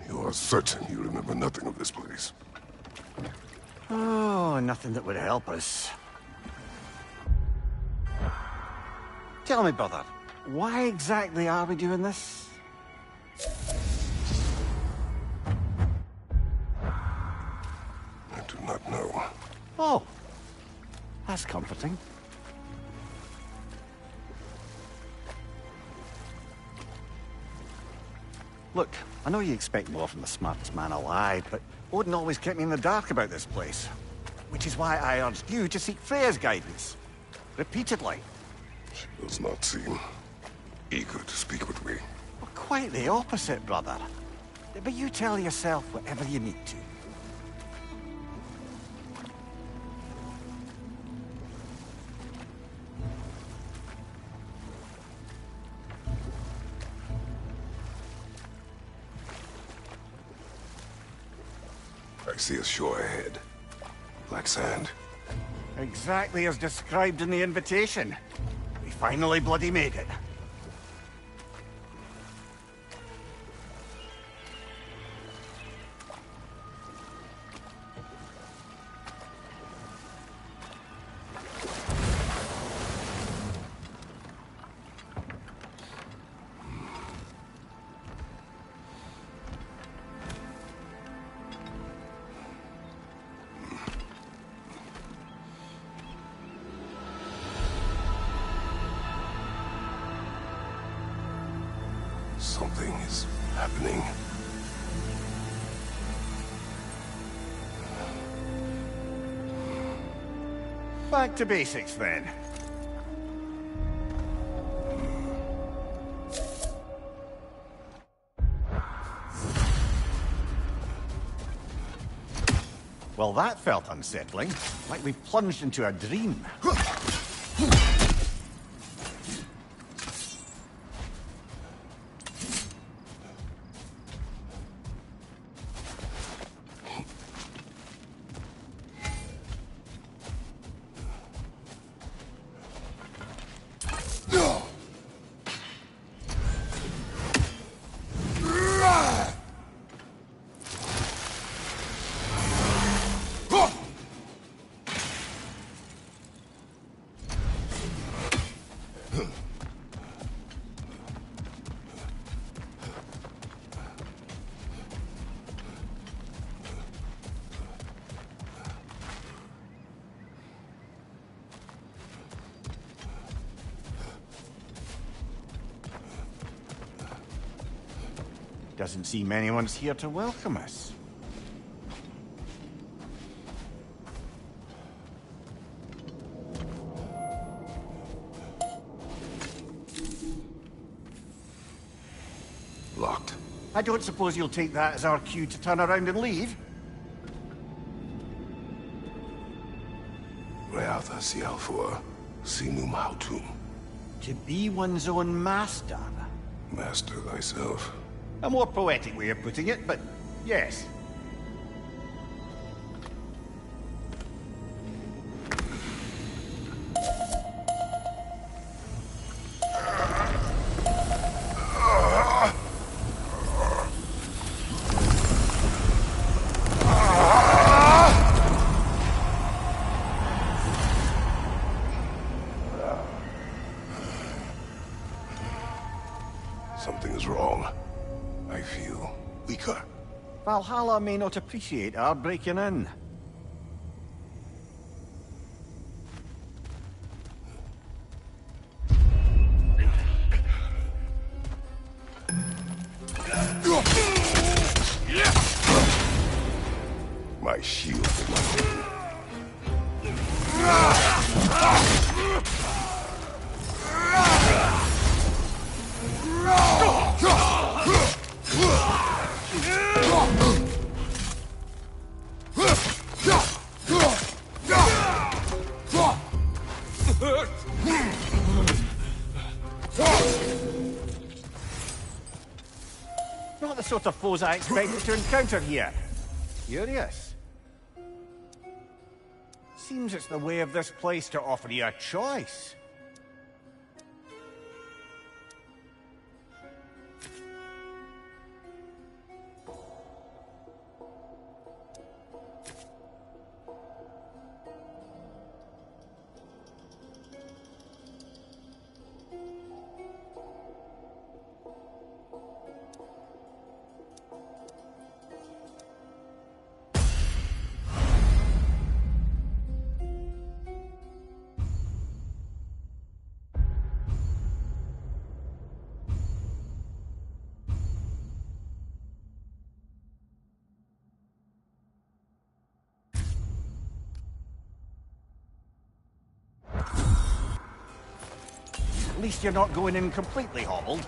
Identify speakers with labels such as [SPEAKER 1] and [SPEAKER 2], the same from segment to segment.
[SPEAKER 1] You are certain you remember nothing of this place?
[SPEAKER 2] Oh, nothing that would help us. Tell me, brother, why exactly are we doing this?
[SPEAKER 1] I do not know.
[SPEAKER 2] Oh, that's comforting. Look, I know you expect more from the smartest man alive, but Odin always kept me in the dark about this place. Which is why I urged you to seek Freya's guidance. Repeatedly.
[SPEAKER 1] She does not seem eager to speak with me.
[SPEAKER 2] Well, quite the opposite, brother. But you tell yourself whatever you need to.
[SPEAKER 1] I see a shore ahead. Black sand.
[SPEAKER 2] Exactly as described in the invitation. We finally bloody made it.
[SPEAKER 1] Something is happening.
[SPEAKER 2] Back to basics, then. Well, that felt unsettling. Like we plunged into a dream. Doesn't seem anyone's here to welcome us.
[SPEAKER 1] Locked.
[SPEAKER 2] I don't suppose you'll take that as our cue to turn around and leave?
[SPEAKER 1] Reatha Sialfor, Sinum Hautum.
[SPEAKER 2] To be one's own master.
[SPEAKER 1] Master thyself.
[SPEAKER 2] A more poetic way of putting it, but yes. Valhalla may not appreciate our breaking in.
[SPEAKER 1] My shield for my name.
[SPEAKER 2] Not the sort of foes I expected to encounter here. Curious. Seems it's the way of this place to offer you a choice. At least you're not going in completely hobbled.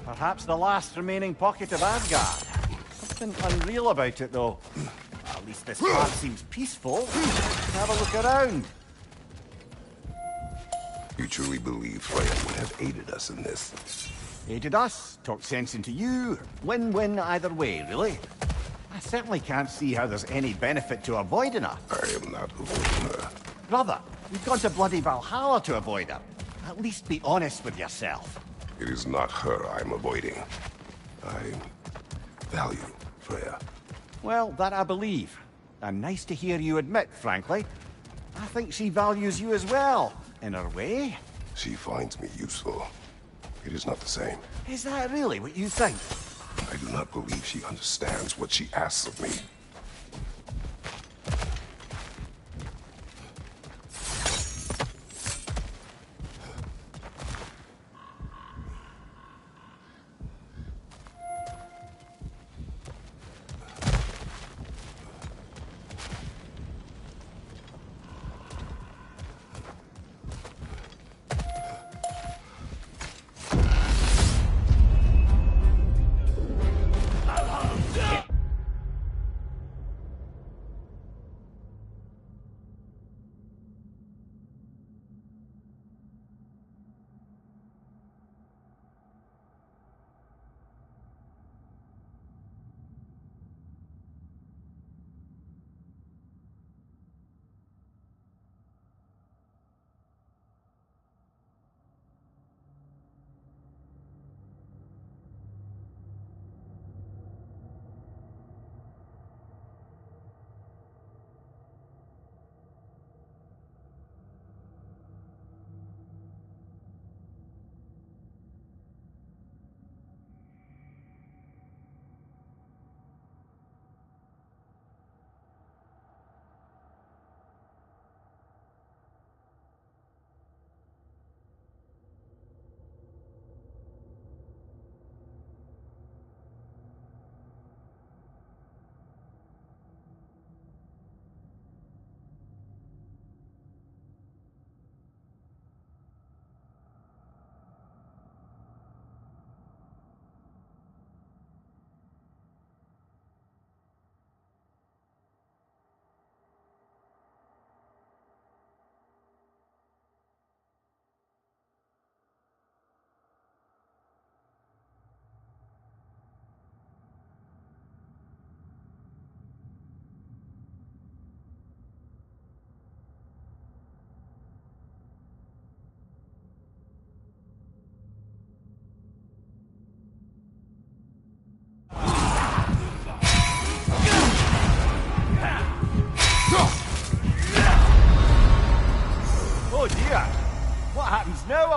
[SPEAKER 2] Perhaps the last remaining pocket of Asgard. Something unreal about it, though. At least this part seems peaceful. Have a look around.
[SPEAKER 1] You truly believe Freya would have aided us in this?
[SPEAKER 2] Aided us, talked sense into you. Win-win either way, really. I certainly can't see how there's any benefit to avoiding her.
[SPEAKER 1] I am not avoiding her.
[SPEAKER 2] Brother, we've gone to bloody Valhalla to avoid her. At least be honest with yourself.
[SPEAKER 1] It is not her I'm avoiding. I value Freya.
[SPEAKER 2] Well, that I believe. And nice to hear you admit, frankly. I think she values you as well, in her way.
[SPEAKER 1] She finds me useful. It is not the same.
[SPEAKER 2] Is that really what you think?
[SPEAKER 1] I do not believe she understands what she asks of me.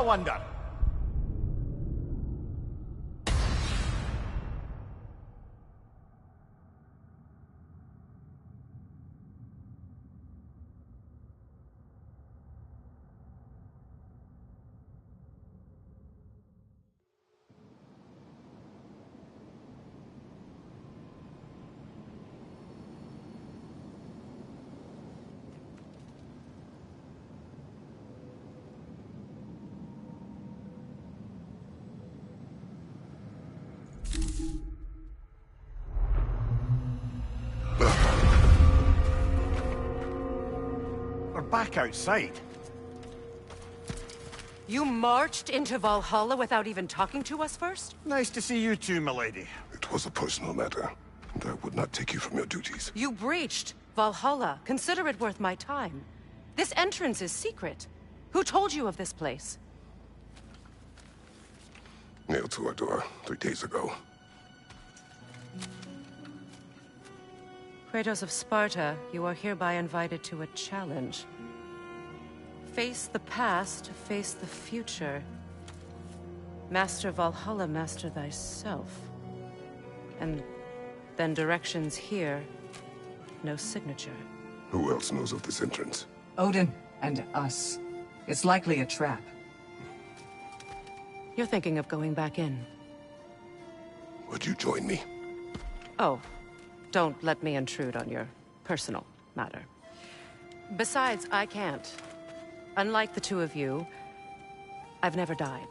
[SPEAKER 2] wonder? We're back outside.
[SPEAKER 3] You marched into Valhalla without even talking to us first?
[SPEAKER 2] Nice to see you too, milady.
[SPEAKER 1] It was a personal matter, and I would not take you from your duties.
[SPEAKER 3] You breached Valhalla. Consider it worth my time. This entrance is secret. Who told you of this place?
[SPEAKER 1] Nailed to our door 3 days ago.
[SPEAKER 3] Kratos of Sparta, you are hereby invited to a challenge. Face the past, face the future. Master Valhalla, master thyself. And then directions here, no signature.
[SPEAKER 1] Who else knows of this entrance?
[SPEAKER 4] Odin and us. It's likely a trap.
[SPEAKER 3] You're thinking of going back in.
[SPEAKER 1] Would you join me?
[SPEAKER 3] Oh, don't let me intrude on your personal matter. Besides, I can't. Unlike the two of you, I've never died.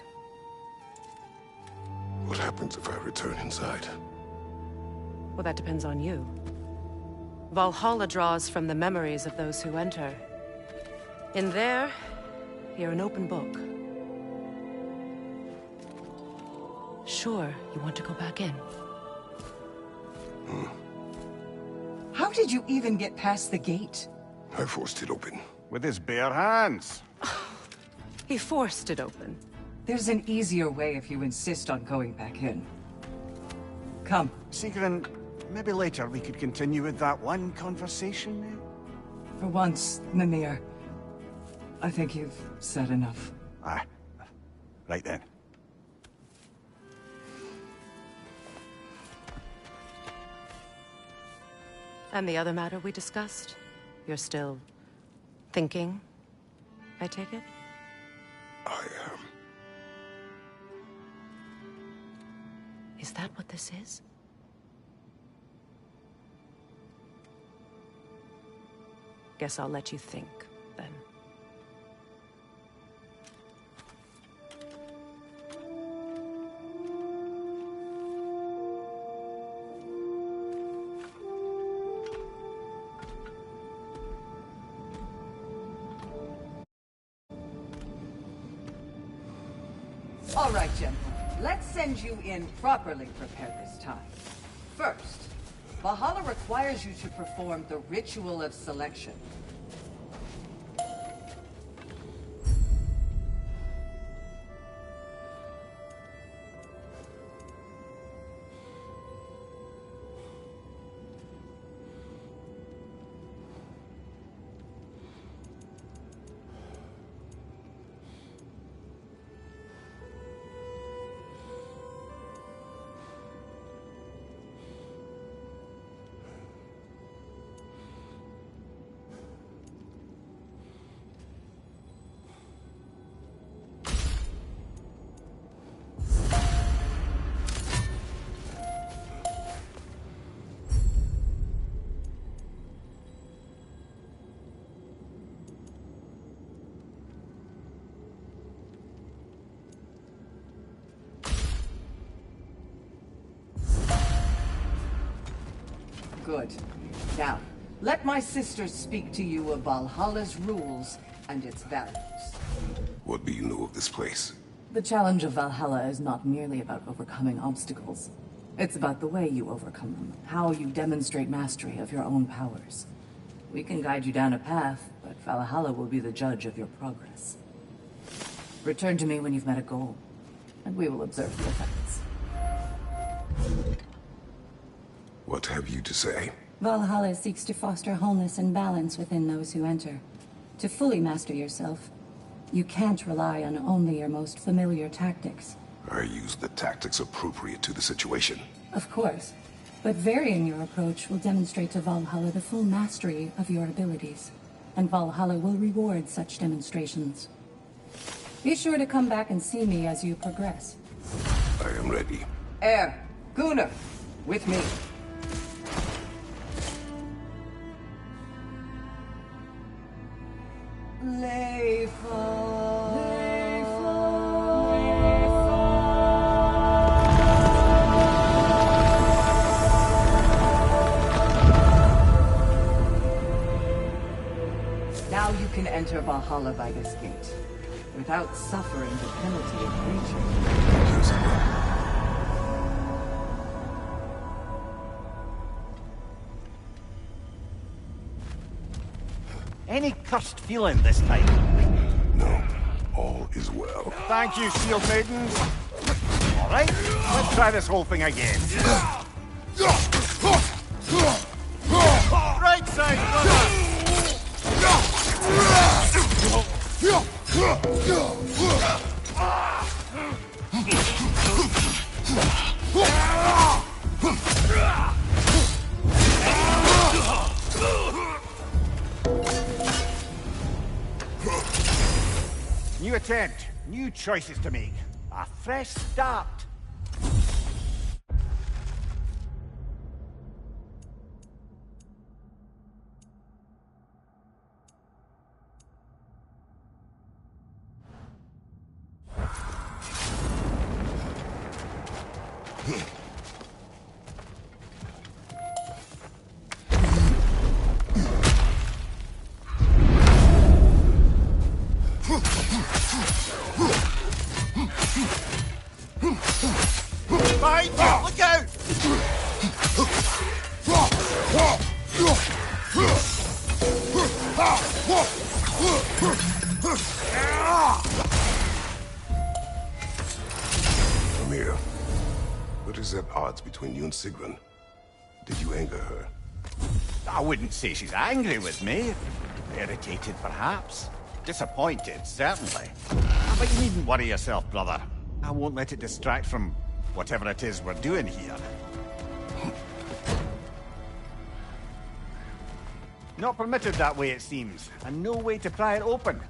[SPEAKER 1] What happens if I return inside?
[SPEAKER 3] Well, that depends on you. Valhalla draws from the memories of those who enter. In there, you're an open book. Sure, you want to go back in?
[SPEAKER 4] How did you even get past the gate?
[SPEAKER 1] I forced it open.
[SPEAKER 2] With his bare hands.
[SPEAKER 3] He forced it open.
[SPEAKER 4] There's an easier way if you insist on going back in. Come.
[SPEAKER 2] Sigrun, maybe later we could continue with that one conversation, eh?
[SPEAKER 4] For once, Mimir, I think you've said enough.
[SPEAKER 2] Ah, right then.
[SPEAKER 3] And the other matter we discussed? You're still thinking, I take it?
[SPEAKER 1] I am.
[SPEAKER 3] Is that what this is? Guess I'll let you think, then.
[SPEAKER 4] All right, gentlemen. Let's send you in properly prepared this time. First, Valhalla requires you to perform the ritual of selection. Good. Now, let my sisters speak to you of Valhalla's rules and its values.
[SPEAKER 1] What do you know of this place?
[SPEAKER 5] The challenge of Valhalla is not merely about overcoming obstacles. It's about the way you overcome them, how you demonstrate mastery of your own powers. We can guide you down a path, but Valhalla will be the judge of your progress. Return to me when you've met a goal, and we will observe the effects.
[SPEAKER 1] What have you to say?
[SPEAKER 5] Valhalla seeks to foster wholeness and balance within those who enter. To fully master yourself, You can't rely on only your most familiar tactics.
[SPEAKER 1] I use the tactics appropriate to the situation.
[SPEAKER 5] Of course. But varying your approach will demonstrate to Valhalla the full mastery of your abilities. And Valhalla will reward such demonstrations. Be sure to come back and see me as you progress.
[SPEAKER 1] I am ready.
[SPEAKER 4] Gunnar, with me. Now you can enter Valhalla by this gate, without suffering the penalty of breaching.
[SPEAKER 2] Any cursed feeling this time?
[SPEAKER 1] No, all is well.
[SPEAKER 2] Thank you, shield maidens. All right, let's try this whole thing again. Right side, brother! New attempt, new choices to make. A fresh start. Behind you! Look out!
[SPEAKER 1] Amir, what is at odds between you and Sigrun? Did you anger her?
[SPEAKER 2] I wouldn't say she's angry with me. Irritated, perhaps. Disappointed, certainly. But you needn't worry yourself, brother. I won't let it distract from whatever it is we're doing here. Not permitted that way, it seems, and no way to pry it open.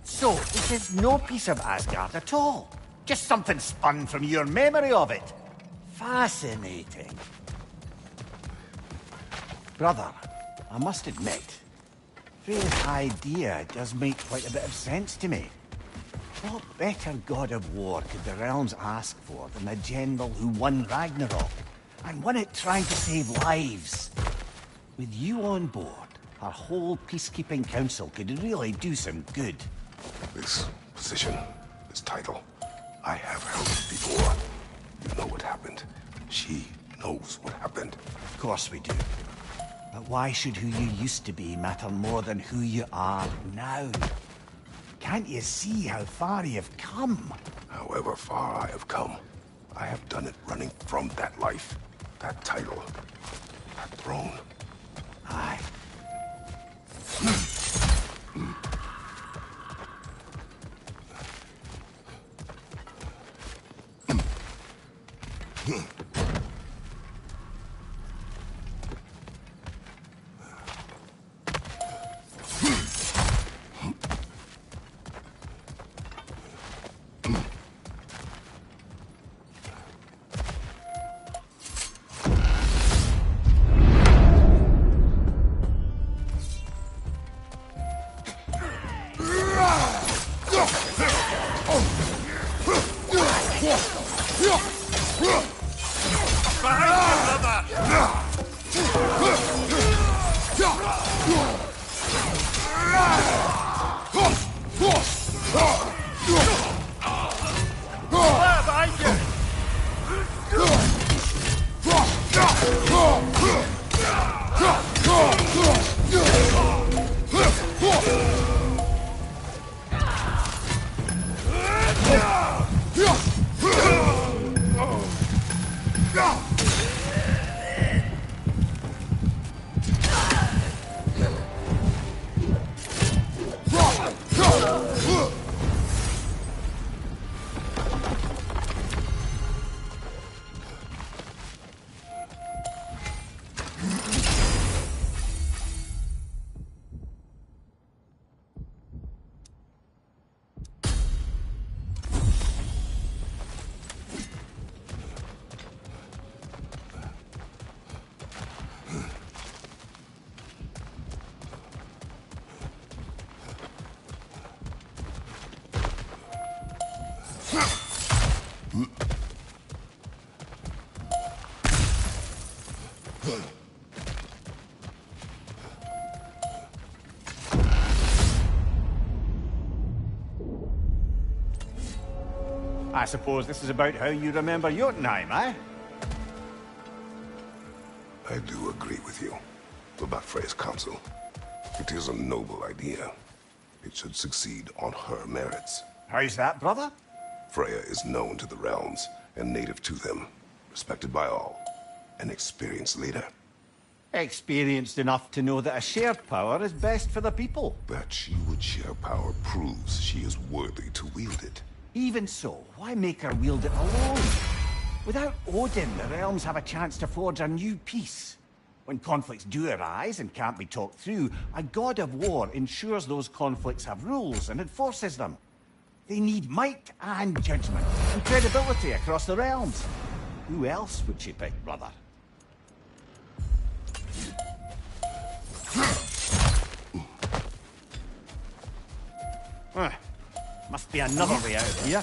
[SPEAKER 2] So, it is no piece of Asgard at all. Just something spun from your memory of it. Fascinating. Brother, I must admit, Freya's idea does make quite a bit of sense to me. What better god of war could the realms ask for than a general who won Ragnarok, and won it trying to save lives? With you on board, our whole peacekeeping council could really do some good.
[SPEAKER 1] This position, this title, I have held it before. You know what happened. She knows what happened.
[SPEAKER 2] Of course we do. But why should who you used to be matter more than who you are now? Can't you see how far you've come?
[SPEAKER 1] However far I have come, I have done it running from that life, that title, that throne.
[SPEAKER 2] Aye. I suppose this is about how you remember Jotunheim, eh?
[SPEAKER 1] I do agree with you about Freya's council. It is a noble idea. It should succeed on her merits.
[SPEAKER 2] How's that, brother?
[SPEAKER 1] Freya is known to the realms and native to them, respected by all, an experienced leader.
[SPEAKER 2] Experienced enough to know that a shared power is best for the people.
[SPEAKER 1] That she would share power proves she is worthy to wield it.
[SPEAKER 2] Even so, why make her wield it alone? Without Odin, the realms have a chance to forge a new peace. When conflicts do arise and can't be talked through, a god of war ensures those conflicts have rules and enforces them. They need might and judgment, and credibility across the realms. Who else would she pick, brother? Must be another way out of here.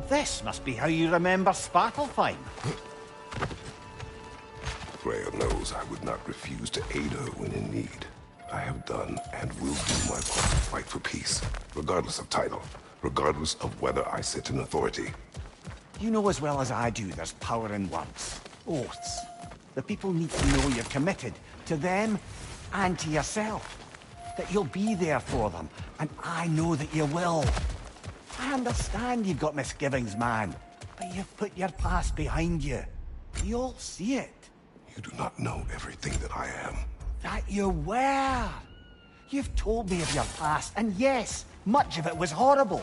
[SPEAKER 2] This must be how you remember Svartalfheim.
[SPEAKER 1] Freya knows I would not refuse to aid her when in need. I have done and will do my part to fight for peace, regardless of title, regardless of whether I sit in authority.
[SPEAKER 2] You know as well as I do there's power in words, oaths. The people need to know you're committed, to them and to yourself. That you'll be there for them, and I know that you will. I understand you've got misgivings, man, but you've put your past behind you. We all see it.
[SPEAKER 1] You do not know everything that I am.
[SPEAKER 2] That you were. You've told me of your past, and yes, much of it was horrible.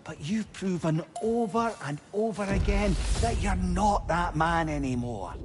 [SPEAKER 2] But you've proven over and over again that you're not that man anymore.